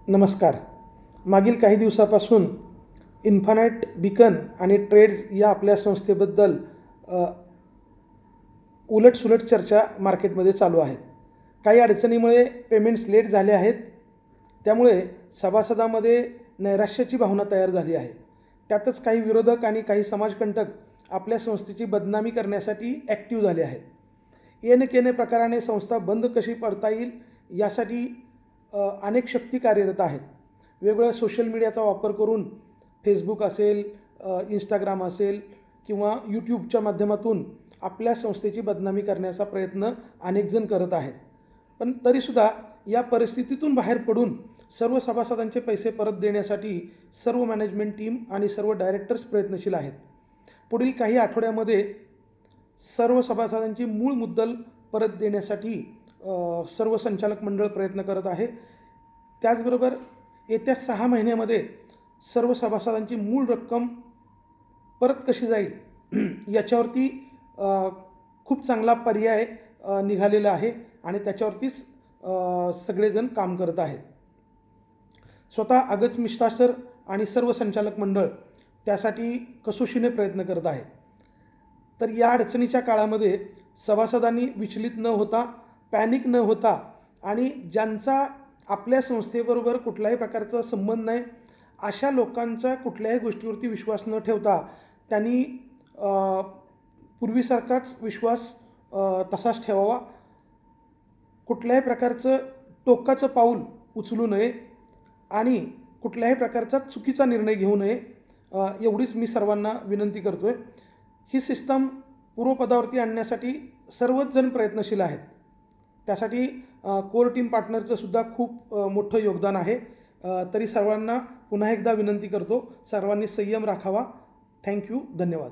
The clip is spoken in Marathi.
नमस्कार. मागील काही दिवसापासून इन्फानाइट बीकन आणि ट्रेड्स या आपल्या संस्थेबद्दल उलटसुलट चर्चा मार्केटमध्ये चालू आहेत. काही अडचणीमुळे पेमेंट्स लेट झाले आहेत. त्यामुळे सभासदांमध्ये नैराश्याची भावना तयार झाली आहे. त्यातच काही विरोधक आणि काही समाजकंटक आपल्या संस्थेची बदनामी करण्यासाठी ॲक्टिव्ह झाले आहेत. येणकेणे प्रकाराने संस्था बंद कशी पडता येईल यासाठी अनेक शक्ती कार्यरत आहेत. वेगवेगळ्या सोशल मीडियाचा वापर करून फेसबुक असेल, इंस्टाग्राम असेल किंवा यूट्यूबच्या माध्यमातून आपल्या संस्थेची बदनामी करण्याचा प्रयत्न अनेक जण करत आहेत. पण तरीसुद्धा या परिस्थितीतून बाहेर पडून सर्व सभासदांचे पैसे परत देण्यासाठी सर्व मॅनेजमेंट टीम आणि सर्व डायरेक्टर्स प्रयत्नशील आहेत. पुढील काही आठवड्यामध्ये सर्व सभासदांची मूळ मुद्दल परत देण्यासाठी सर्व संचालक मंडळ प्रयत्न करत आहे. त्याचबरोबर येत्या 6 महिन्यामध्ये सर्व सभासदांची मूळ रक्कम परत कशी जाईल याच्यावरती खूप चांगला पर्याय निघालेला आहे आणि त्याच्यावरतीच सगळेजण काम करत आहेत. स्वतः अगज मिश्रा सर आणि सर्व संचालक मंडळ त्यासाठी कसोशीने प्रयत्न करत आहे. तर या अडचणीच्या काळामध्ये सभासदांनी विचलित न होता, पॅनिक न होता आणि ज्यांचा आपल्या संस्थेबरोबर कुठल्याही प्रकारचा संबंध नाही अशा लोकांचा कुठल्याही गोष्टीवरती विश्वास न ठेवता त्यांनी पूर्वीसारखाच विश्वास तसाच ठेवावा. कुठल्याही प्रकारचं टोकाचं पाऊल उचलू नये आणि कुठल्याही प्रकारचा चुकीचा निर्णय घेऊ नये एवढीच मी सर्वांना विनंती करतो आहे. ही सिस्टम पूर्वपदावरती आणण्यासाठी सर्वच जण प्रयत्नशील आहेत. त्यासाठी कोर टीम पार्टनरचं सुद्धा खूप मोठं योगदान आहे. तरी सर्वांना पुन्हा एकदा विनंती करतो, सर्वांनी संयम राखावा. थँक्यू. धन्यवाद.